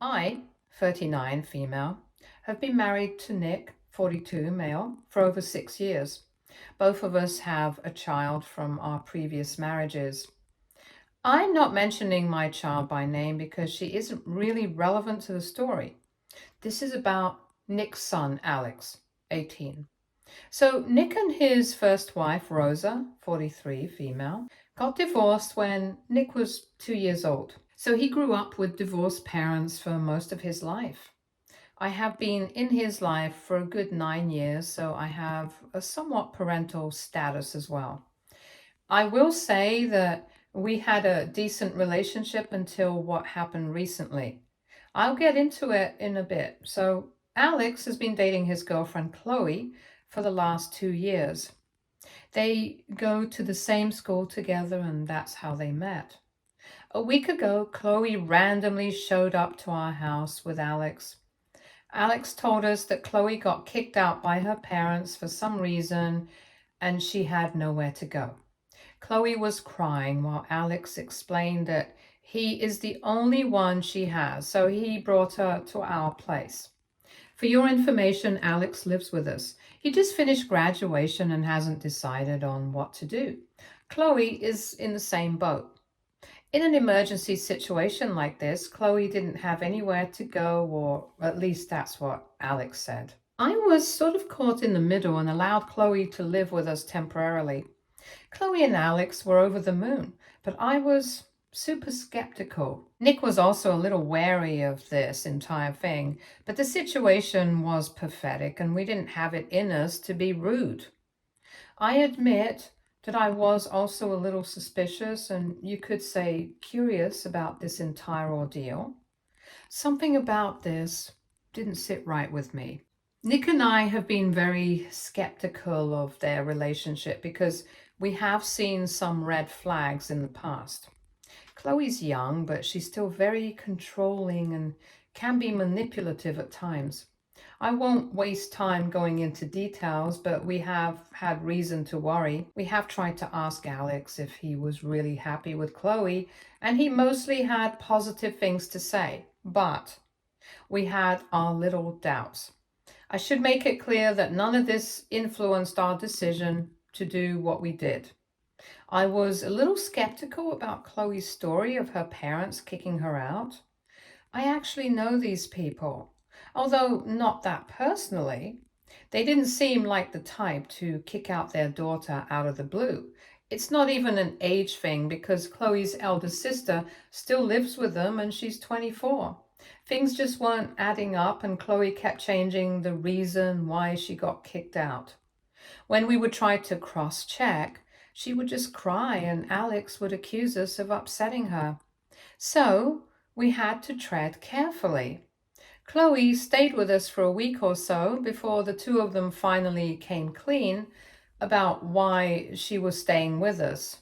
I, 39, female, have been married to Nick, 42, male, for over 6 years. Both of us have a child from our previous marriages. I'm not mentioning my child by name because she isn't really relevant to the story. This is about Nick's son, Alex, 18. So, Nick and his first wife, Rosa, 43, female, got divorced when Nick was 2 years old. So, he grew up with divorced parents for most of his life. I have been in his life for a good 9 years, so I have a somewhat parental status as well. I will say that we had a decent relationship until what happened recently. I'll get into it in a bit. So, Alex has been dating his girlfriend Chloe for the last 2 years. They go to the same school together, and that's how they met. A week ago, Chloe randomly showed up to our house with Alex. Alex told us that Chloe got kicked out by her parents for some reason and she had nowhere to go. Chloe was crying while Alex explained that he is the only one she has, so he brought her to our place. For your information, Alex lives with us. He just finished graduation and hasn't decided on what to do. Chloe is in the same boat. In an emergency situation like this, Chloe didn't have anywhere to go, or at least that's what Alex said. I was sort of caught in the middle and allowed Chloe to live with us temporarily. Chloe and Alex were over the moon, but I was super skeptical. Nick was also a little wary of this entire thing, but the situation was pathetic and we didn't have it in us to be rude. I admit that I was also a little suspicious and you could say curious about this entire ordeal. Something about this didn't sit right with me. Nick and I have been very skeptical of their relationship because we have seen some red flags in the past. Chloe's young, but she's still very controlling and can be manipulative at times. I won't waste time going into details, but we have had reason to worry. We have tried to ask Alex if he was really happy with Chloe, and he mostly had positive things to say, but we had our little doubts. I should make it clear that none of this influenced our decision to do what we did. I was a little skeptical about Chloe's story of her parents kicking her out. I actually know these people, although not that personally. They didn't seem like the type to kick out their daughter out of the blue. It's not even an age thing because Chloe's elder sister still lives with them and she's 24. Things just weren't adding up and Chloe kept changing the reason why she got kicked out. When we would try to cross-check, she would just cry and Alex would accuse us of upsetting her. So we had to tread carefully. Chloe stayed with us for a week or so before the two of them finally came clean about why she was staying with us.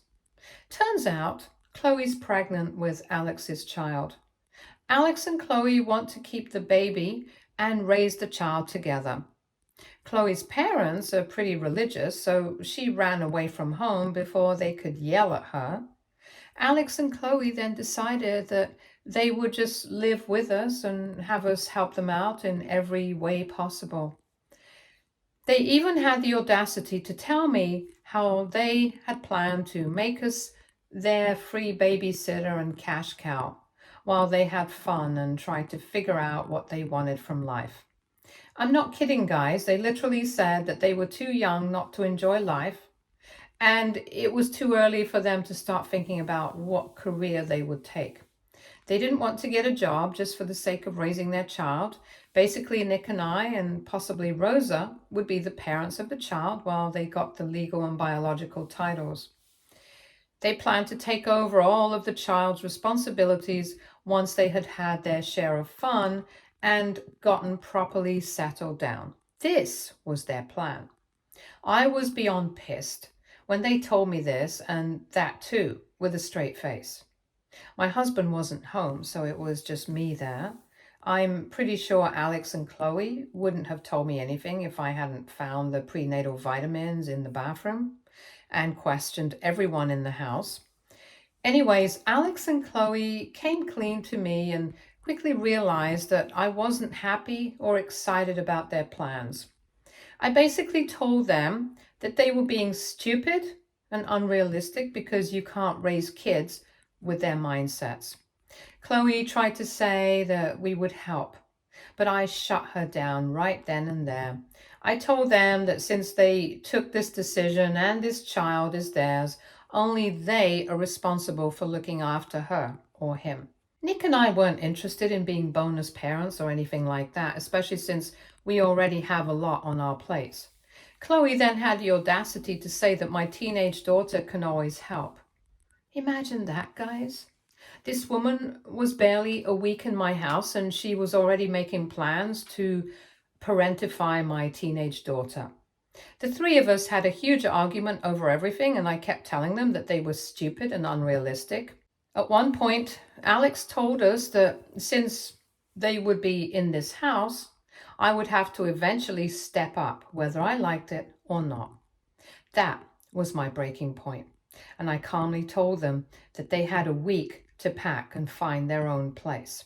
Turns out, Chloe's pregnant with Alex's child. Alex and Chloe want to keep the baby and raise the child together. Chloe's parents are pretty religious, so she ran away from home before they could yell at her. Alex and Chloe then decided that they would just live with us and have us help them out in every way possible. They even had the audacity to tell me how they had planned to make us their free babysitter and cash cow while they had fun and tried to figure out what they wanted from life. I'm not kidding, guys. They literally said that they were too young not to enjoy life, and it was too early for them to start thinking about what career they would take. They didn't want to get a job just for the sake of raising their child. Basically, Nick and I, and possibly Rosa, would be the parents of the child while they got the legal and biological titles. They planned to take over all of the child's responsibilities once they had had their share of fun and gotten properly settled down. This was their plan. I was beyond pissed when they told me this, and that too, with a straight face. My husband wasn't home, so it was just me there. I'm pretty sure Alex and Chloe wouldn't have told me anything if I hadn't found the prenatal vitamins in the bathroom and questioned everyone in the house. Anyways, Alex and Chloe came clean to me and quickly realized that I wasn't happy or excited about their plans. I basically told them that they were being stupid and unrealistic because you can't raise kids with their mindsets. Chloe tried to say that we would help, but I shut her down right then and there. I told them that since they took this decision and this child is theirs, only they are responsible for looking after her or him. Nick and I weren't interested in being bonus parents or anything like that, especially since we already have a lot on our plates. Chloe then had the audacity to say that my teenage daughter can always help. Imagine that, guys. This woman was barely a week in my house and she was already making plans to parentify my teenage daughter. The three of us had a huge argument over everything, and I kept telling them that they were stupid and unrealistic. At one point, Alex told us that since they would be in this house, I would have to eventually step up, whether I liked it or not. That was my breaking point, and I calmly told them that they had a week to pack and find their own place.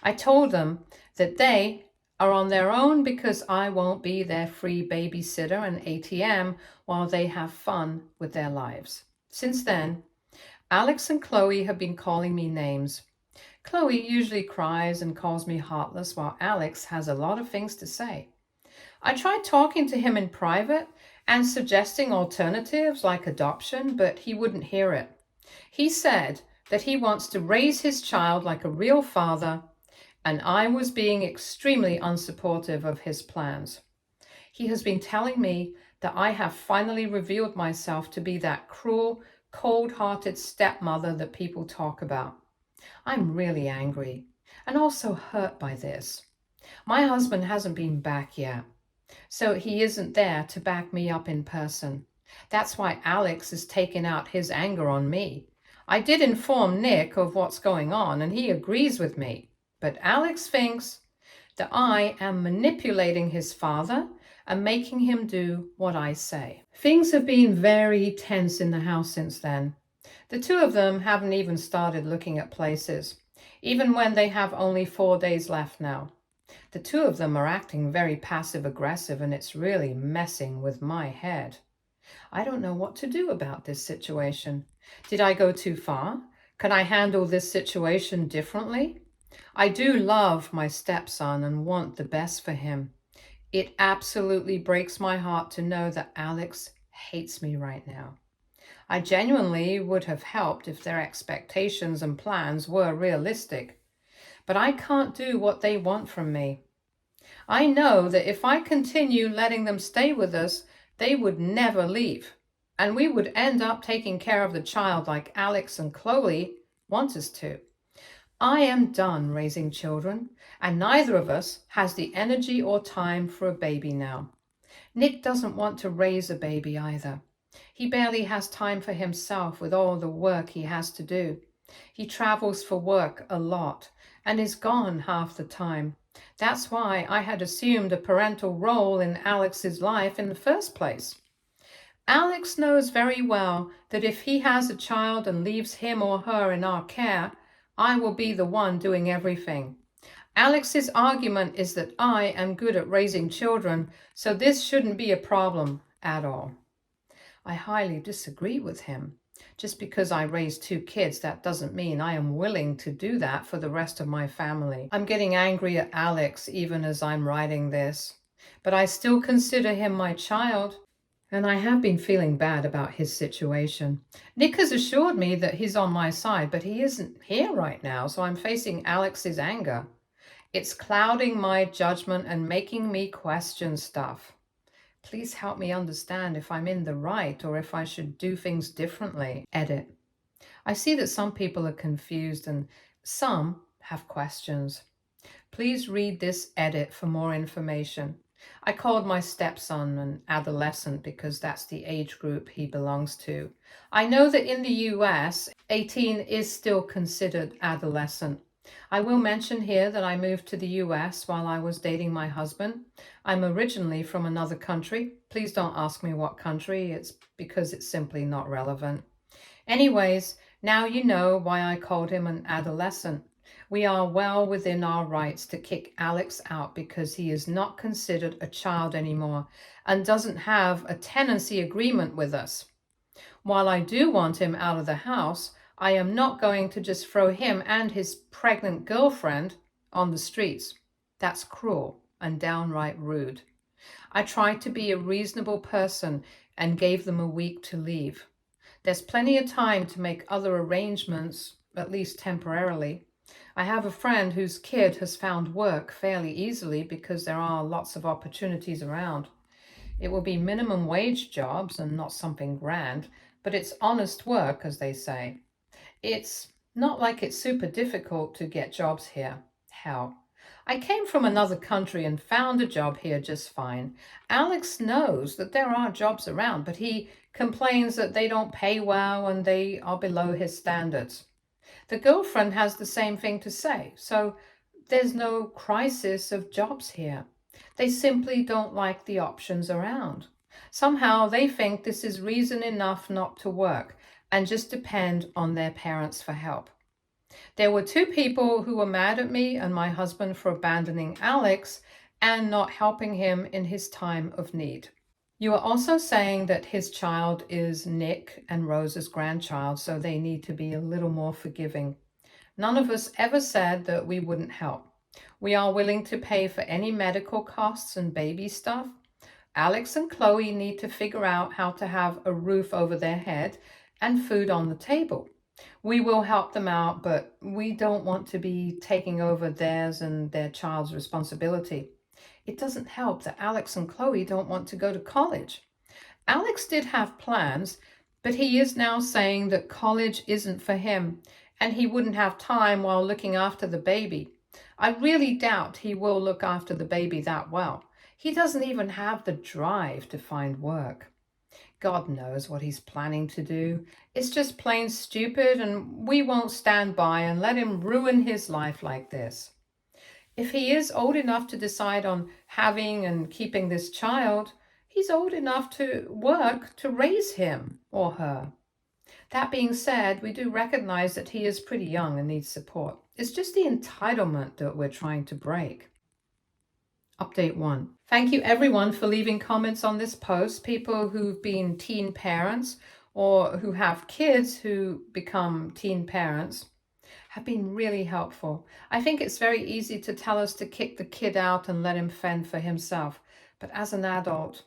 I told them that they are on their own because I won't be their free babysitter and ATM while they have fun with their lives. Since then, Alex and Chloe have been calling me names. Chloe usually cries and calls me heartless, while Alex has a lot of things to say. I tried talking to him in private and suggesting alternatives like adoption, but he wouldn't hear it. He said that he wants to raise his child like a real father, and I was being extremely unsupportive of his plans. He has been telling me that I have finally revealed myself to be that cruel, cold-hearted stepmother that people talk about. I'm really angry and also hurt by this. My husband hasn't been back yet, so he isn't there to back me up in person. That's why Alex is taking out his anger on me. I did inform Nick of what's going on, and he agrees with me. But Alex thinks that I am manipulating his father and making him do what I say. Things have been very tense in the house since then. The two of them haven't even started looking at places, even when they have only 4 days left now. The two of them are acting very passive-aggressive, and it's really messing with my head. I don't know what to do about this situation. Did I go too far? Can I handle this situation differently? I do love my stepson and want the best for him. It absolutely breaks my heart to know that Alex hates me right now. I genuinely would have helped if their expectations and plans were realistic, but I can't do what they want from me. I know that if I continue letting them stay with us, they would never leave, and we would end up taking care of the child like Alex and Chloe want us to. I am done raising children, and neither of us has the energy or time for a baby now. Nick doesn't want to raise a baby either. He barely has time for himself with all the work he has to do. He travels for work a lot and is gone half the time. That's why I had assumed a parental role in Alex's life in the first place. Alex knows very well that if he has a child and leaves him or her in our care, I will be the one doing everything. Alex's argument is that I am good at raising children, so this shouldn't be a problem at all. I highly disagree with him. Just because I raised 2 kids, that doesn't mean I am willing to do that for the rest of my family. I'm getting angry at Alex even as I'm writing this, but I still consider him my child. And I have been feeling bad about his situation. Nick has assured me that he's on my side, but he isn't here right now, so I'm facing Alex's anger. It's clouding my judgment and making me question stuff. Please help me understand if I'm in the right or if I should do things differently. Edit. I see that some people are confused and some have questions. Please read this edit for more information. I called my stepson an adolescent because that's the age group he belongs to. I know that in the US, 18 is still considered adolescent. I will mention here that I moved to the US while I was dating my husband. I'm originally from another country. Please don't ask me what country. It's because it's simply not relevant. Anyways, now you know why I called him an adolescent. We are well within our rights to kick Alex out because he is not considered a child anymore and doesn't have a tenancy agreement with us. While I do want him out of the house, I am not going to just throw him and his pregnant girlfriend on the streets. That's cruel and downright rude. I tried to be a reasonable person and gave them a week to leave. There's plenty of time to make other arrangements, at least temporarily. I have a friend whose kid has found work fairly easily because there are lots of opportunities around. It will be minimum wage jobs and not something grand, but it's honest work, as they say. It's not like it's super difficult to get jobs here. Hell, I came from another country and found a job here just fine. Alex knows that there are jobs around, but he complains that they don't pay well and they are below his standards. The girlfriend has the same thing to say, so there's no crisis of jobs here. They simply don't like the options around. Somehow they think this is reason enough not to work and just depend on their parents for help. There were two people who were mad at me and my husband for abandoning Alex and not helping him in his time of need. You are also saying that his child is Nick and Rosa's grandchild, so they need to be a little more forgiving. None of us ever said that we wouldn't help. We are willing to pay for any medical costs and baby stuff. Alex and Chloe need to figure out how to have a roof over their head and food on the table. We will help them out, but we don't want to be taking over theirs and their child's responsibility. It doesn't help that Alex and Chloe don't want to go to college. Alex did have plans, but he is now saying that college isn't for him and he wouldn't have time while looking after the baby. I really doubt he will look after the baby that well. He doesn't even have the drive to find work. God knows what he's planning to do. It's just plain stupid, and we won't stand by and let him ruin his life like this. If he is old enough to decide on having and keeping this child, he's old enough to work to raise him or her. That being said, we do recognize that he is pretty young and needs support. It's just the entitlement that we're trying to break. Update 1. Thank you everyone for leaving comments on this post. People who've been teen parents or who have kids who become teen parents have been really helpful. I think it's very easy to tell us to kick the kid out and let him fend for himself. But as an adult,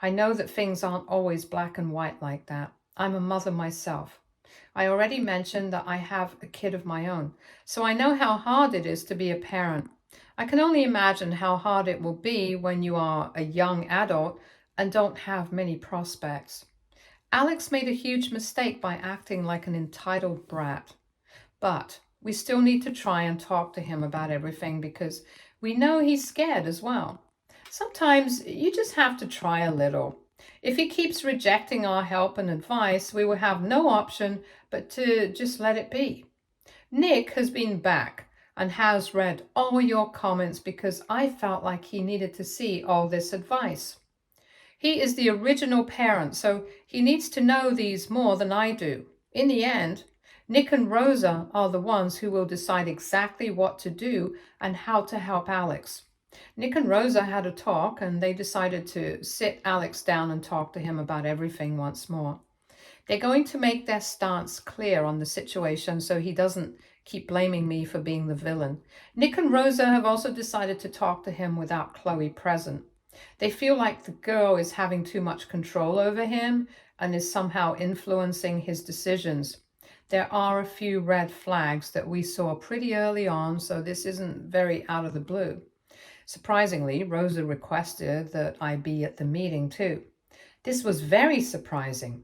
I know that things aren't always black and white like that. I'm a mother myself. I already mentioned that I have a kid of my own, so I know how hard it is to be a parent. I can only imagine how hard it will be when you are a young adult and don't have many prospects. Alex made a huge mistake by acting like an entitled brat, but we still need to try and talk to him about everything because we know he's scared as well. Sometimes you just have to try a little. If he keeps rejecting our help and advice, we will have no option but to just let it be. Nick has been back and has read all your comments because I felt like he needed to see all this advice. He is the original parent, so he needs to know these more than I do. In the end, Nick and Rosa are the ones who will decide exactly what to do and how to help Alex. Nick and Rosa had a talk and they decided to sit Alex down and talk to him about everything once more. They're going to make their stance clear on the situation so he doesn't keep blaming me for being the villain. Nick and Rosa have also decided to talk to him without Chloe present. They feel like the girl is having too much control over him and is somehow influencing his decisions. There are a few red flags that we saw pretty early on, so this isn't very out of the blue. Surprisingly, Rosa requested that I be at the meeting too. This was very surprising.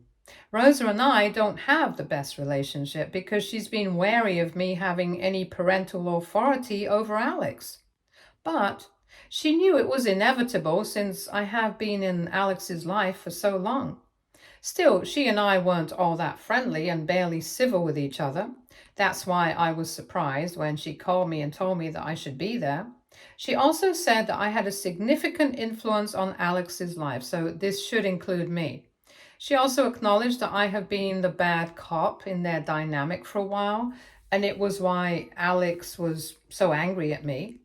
Rosa and I don't have the best relationship because she's been wary of me having any parental authority over Alex. But she knew it was inevitable since I have been in Alex's life for so long. Still, she and I weren't all that friendly and barely civil with each other. That's why I was surprised when she called me and told me that I should be there. She also said that I had a significant influence on Alex's life, so this should include me. She also acknowledged that I have been the bad cop in their dynamic for a while and it was why Alex was so angry at me.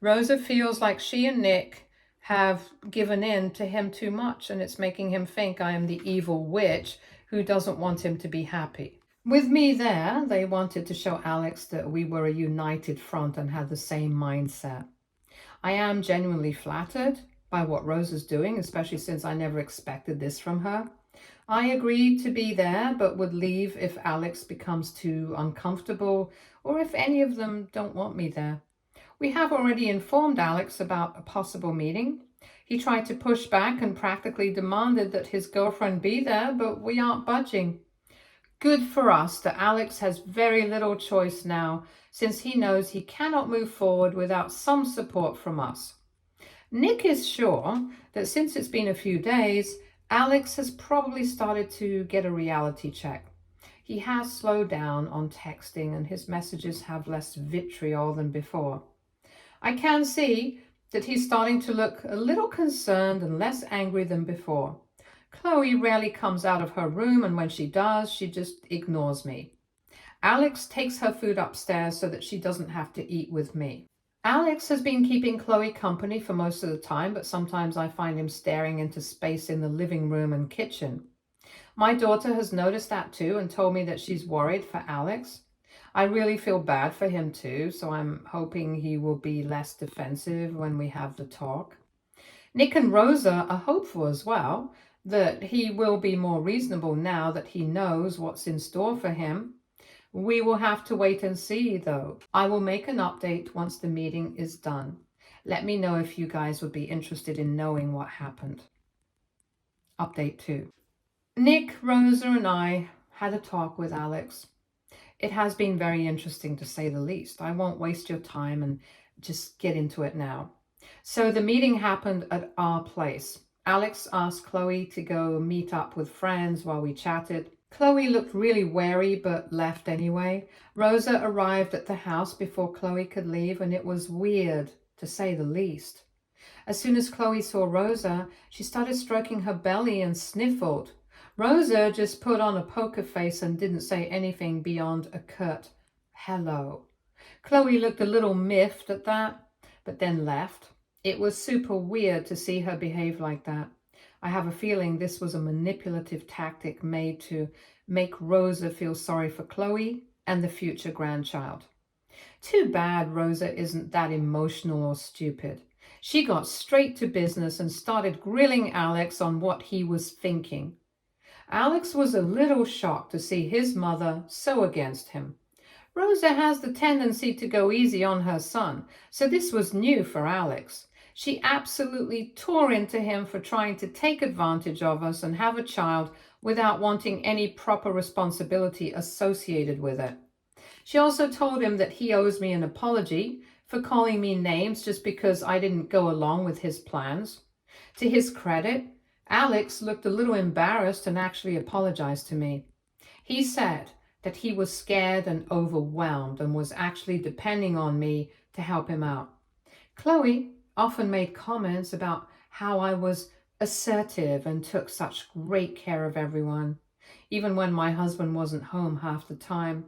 Rosa feels like she and Nick have given in to him too much, and it's making him think I am the evil witch who doesn't want him to be happy. With me there, they wanted to show Alex that we were a united front and had the same mindset. I am genuinely flattered by what Rosa's doing, especially since I never expected this from her. I agreed to be there, but would leave if Alex becomes too uncomfortable or if any of them don't want me there. We have already informed Alex about a possible meeting. He tried to push back and practically demanded that his girlfriend be there, but we aren't budging. Good for us that Alex has very little choice now, since he knows he cannot move forward without some support from us. Nick is sure that since it's been a few days, Alex has probably started to get a reality check. He has slowed down on texting and his messages have less vitriol than before. I can see that he's starting to look a little concerned and less angry than before. Chloe rarely comes out of her room, and when she does, she just ignores me. Alex takes her food upstairs so that she doesn't have to eat with me. Alex has been keeping Chloe company for most of the time, but sometimes I find him staring into space in the living room and kitchen. My daughter has noticed that too and told me that she's worried for Alex. I really feel bad for him too, so I'm hoping he will be less defensive when we have the talk. Nick and Rosa are hopeful as well that he will be more reasonable now that he knows what's in store for him. We will have to wait and see, though. I will make an update once the meeting is done. Let me know if you guys would be interested in knowing what happened. Update 2. Nick, Rosa, and I had a talk with Alex. It has been very interesting, to say the least. I won't waste your time and just get into it now. So the meeting happened at our place. Alex asked Chloe to go meet up with friends while we chatted. Chloe looked really wary but left anyway. Rosa arrived at the house before Chloe could leave, and it was weird, to say the least. As soon as Chloe saw Rosa, she started stroking her belly and sniffled. Rosa just put on a poker face and didn't say anything beyond a curt hello. Chloe looked a little miffed at that, but then left. It was super weird to see her behave like that. I have a feeling this was a manipulative tactic made to make Rosa feel sorry for Chloe and the future grandchild. Too bad Rosa isn't that emotional or stupid. She got straight to business and started grilling Alex on what he was thinking. Alex was a little shocked to see his mother so against him. Rosa has the tendency to go easy on her son, so this was new for Alex. She absolutely tore into him for trying to take advantage of us and have a child without wanting any proper responsibility associated with it. She also told him that he owes me an apology for calling me names just because I didn't go along with his plans. To his credit, Alex looked a little embarrassed and actually apologized to me. He said that he was scared and overwhelmed and was actually depending on me to help him out. Chloe often made comments about how I was assertive and took such great care of everyone, even when my husband wasn't home half the time.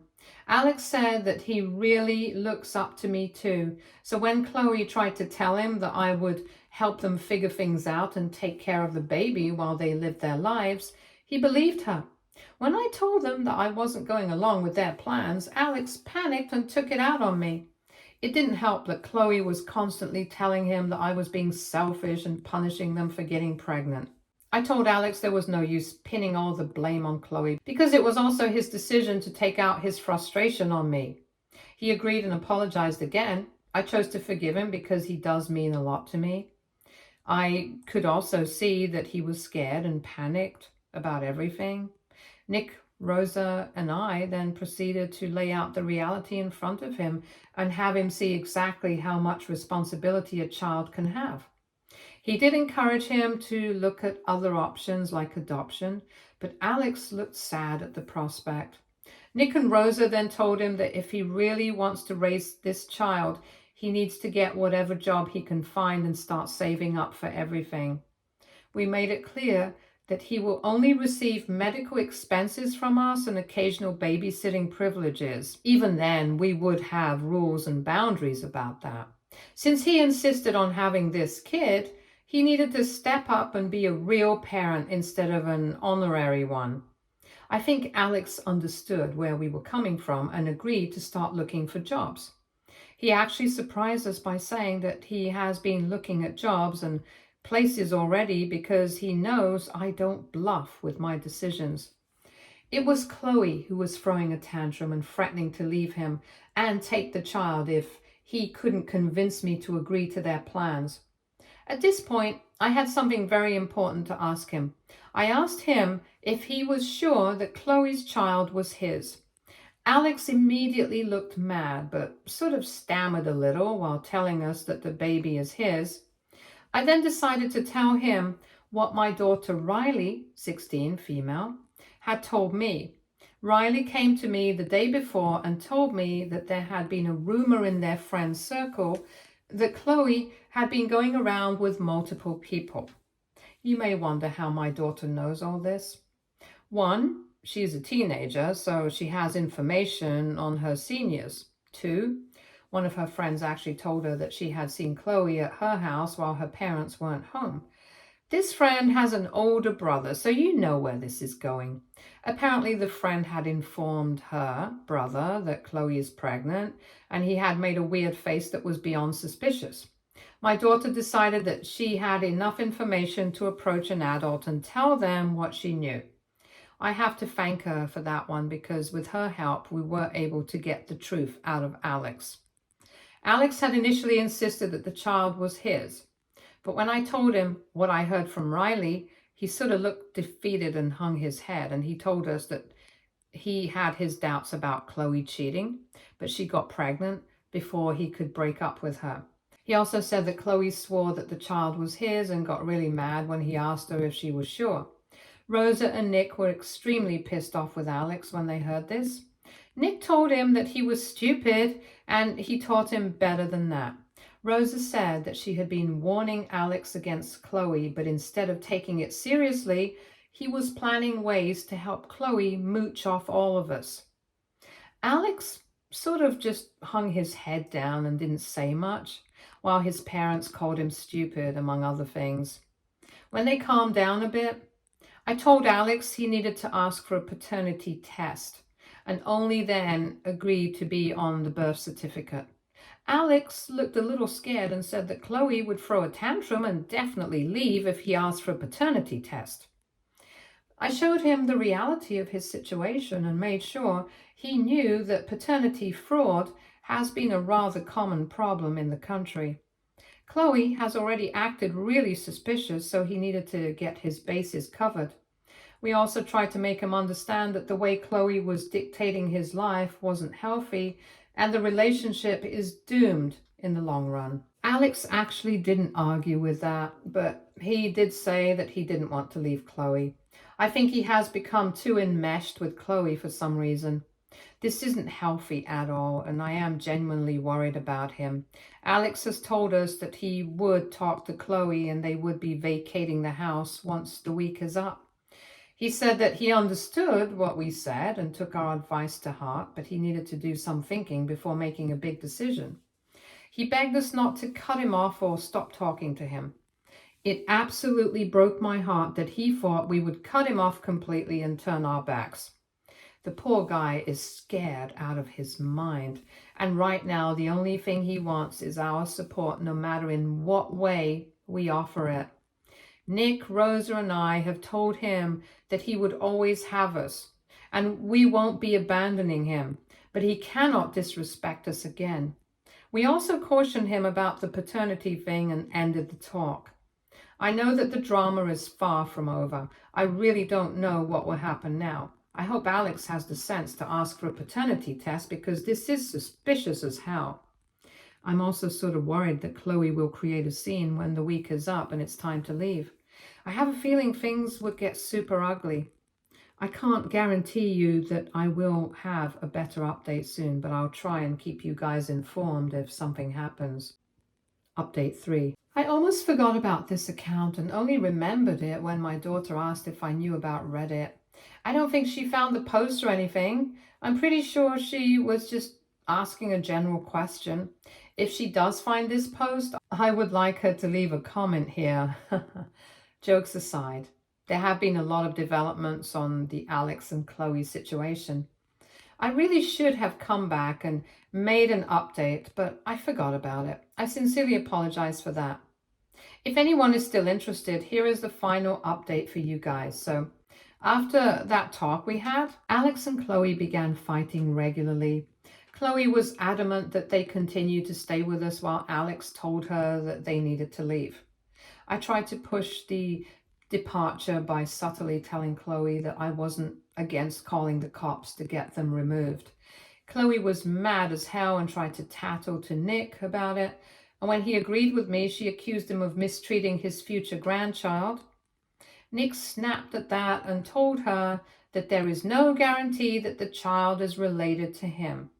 Alex said that he really looks up to me too, so when Chloe tried to tell him that I would help them figure things out and take care of the baby while they lived their lives, he believed her. When I told them that I wasn't going along with their plans, Alex panicked and took it out on me. It didn't help that Chloe was constantly telling him that I was being selfish and punishing them for getting pregnant. I told Alex there was no use pinning all the blame on Chloe because it was also his decision to take out his frustration on me. He agreed and apologized again. I chose to forgive him because he does mean a lot to me. I could also see that he was scared and panicked about everything. Nick, Rosa, and I then proceeded to lay out the reality in front of him and have him see exactly how much responsibility a child can have. He did encourage him to look at other options like adoption, but Alex looked sad at the prospect. Nick and Rosa then told him that if he really wants to raise this child, he needs to get whatever job he can find and start saving up for everything. We made it clear that he will only receive medical expenses from us and occasional babysitting privileges. Even then, we would have rules and boundaries about that. Since he insisted on having this kid, he needed to step up and be a real parent instead of an honorary one. I think Alex understood where we were coming from and agreed to start looking for jobs. He actually surprised us by saying that he has been looking at jobs and places already because he knows I don't bluff with my decisions. It was Chloe who was throwing a tantrum and threatening to leave him and take the child if he couldn't convince me to agree to their plans. At this point, I had something very important to ask him. I asked him if he was sure that Chloe's child was his. Alex immediately looked mad, but sort of stammered a little while telling us that the baby is his. I then decided to tell him what my daughter Riley, 16, female, had told me. Riley came to me the day before and told me that there had been a rumor in their friend's circle that Chloe had been going around with multiple people. You may wonder how my daughter knows all this. One, she's a teenager, so she has information on her seniors. Two, one of her friends actually told her that she had seen Chloe at her house while her parents weren't home. This friend has an older brother, so you know where this is going. Apparently the friend had informed her brother that Chloe is pregnant, and he had made a weird face that was beyond suspicious. My daughter decided that she had enough information to approach an adult and tell them what she knew. I have to thank her for that one because with her help, we were able to get the truth out of Alex. Alex had initially insisted that the child was his, but when I told him what I heard from Riley, he sort of looked defeated and hung his head, and he told us that he had his doubts about Chloe cheating, but she got pregnant before he could break up with her. He also said that Chloe swore that the child was his and got really mad when he asked her if she was sure. Rosa and Nick were extremely pissed off with Alex when they heard this. Nick told him that he was stupid and he taught him better than that. Rosa said that she had been warning Alex against Chloe, but instead of taking it seriously, he was planning ways to help Chloe mooch off all of us. Alex sort of just hung his head down and didn't say much, while his parents called him stupid, among other things. When they calmed down a bit, I told Alex he needed to ask for a paternity test and only then agreed to be on the birth certificate. Alex looked a little scared and said that Chloe would throw a tantrum and definitely leave if he asked for a paternity test. I showed him the reality of his situation and made sure he knew that paternity fraud has been a rather common problem in the country. Chloe has already acted really suspicious, so he needed to get his bases covered. We also tried to make him understand that the way Chloe was dictating his life wasn't healthy and the relationship is doomed in the long run. Alex actually didn't argue with that, but he did say that he didn't want to leave Chloe. I think he has become too enmeshed with Chloe for some reason. This isn't healthy at all, and I am genuinely worried about him. Alex has told us that he would talk to Chloe and they would be vacating the house once the week is up. He said that he understood what we said and took our advice to heart, but he needed to do some thinking before making a big decision. He begged us not to cut him off or stop talking to him. It absolutely broke my heart that he thought we would cut him off completely and turn our backs. The poor guy is scared out of his mind, and right now the only thing he wants is our support no matter in what way we offer it. Nick, Rosa, and I have told him that he would always have us, and we won't be abandoning him, but he cannot disrespect us again. We also cautioned him about the paternity thing and ended the talk. I know that the drama is far from over. I really don't know what will happen now. I hope Alex has the sense to ask for a paternity test because this is suspicious as hell. I'm also sort of worried that Chloe will create a scene when the week is up and it's time to leave. I have a feeling things would get super ugly. I can't guarantee you that I will have a better update soon, but I'll try and keep you guys informed if something happens. Update 3. I almost forgot about this account and only remembered it when my daughter asked if I knew about Reddit. I don't think she found the post or anything. I'm pretty sure she was just asking a general question. If she does find this post, I would like her to leave a comment here. Jokes aside, there have been a lot of developments on the Alex and Chloe situation. I really should have come back and made an update, but I forgot about it. I sincerely apologize for that. If anyone is still interested, here is the final update for you guys. So after that talk we had, Alex and Chloe began fighting regularly. Chloe was adamant that they continue to stay with us while Alex told her that they needed to leave. I tried to push the departure by subtly telling Chloe that I wasn't against calling the cops to get them removed. Chloe was mad as hell and tried to tattle to Nick about it. And when he agreed with me, she accused him of mistreating his future grandchild. Nick snapped at that and told her that there is no guarantee that the child is related to him.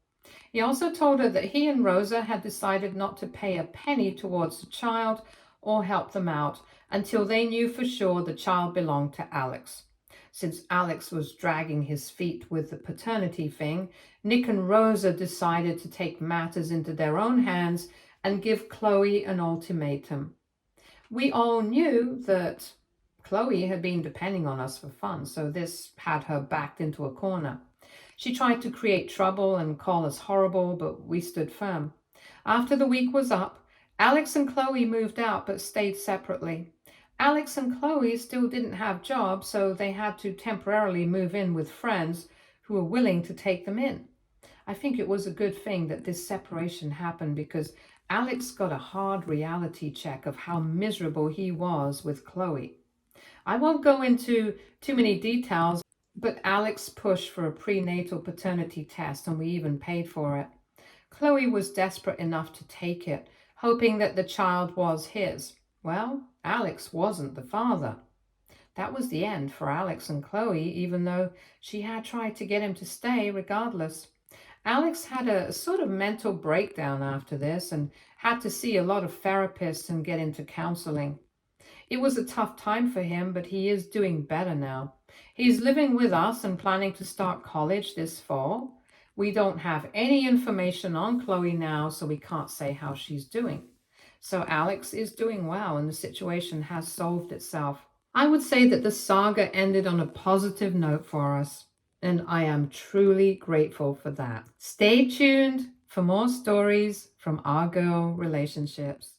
He also told her that he and Rosa had decided not to pay a penny towards the child or help them out until they knew for sure the child belonged to Alex. Since Alex was dragging his feet with the paternity thing, Nick and Rosa decided to take matters into their own hands and give Chloe an ultimatum. We all knew that Chloe had been depending on us for fun, so this had her backed into a corner. She tried to create trouble and call us horrible, but we stood firm. After the week was up, Alex and Chloe moved out but stayed separately. Alex and Chloe still didn't have jobs, so they had to temporarily move in with friends who were willing to take them in. I think it was a good thing that this separation happened because Alex got a hard reality check of how miserable he was with Chloe. I won't go into too many details, but Alex pushed for a prenatal paternity test and we even paid for it. Chloe was desperate enough to take it, hoping that the child was his. Well, Alex wasn't the father. That was the end for Alex and Chloe, even though she had tried to get him to stay regardless. Alex had a sort of mental breakdown after this and had to see a lot of therapists and get into counseling. It was a tough time for him, but he is doing better now. He's living with us and planning to start college this fall. We don't have any information on Chloe now, so we can't say how she's doing. So Alex is doing well and the situation has solved itself. I would say that the saga ended on a positive note for us, and I am truly grateful for that. Stay tuned for more stories from our girl relationships.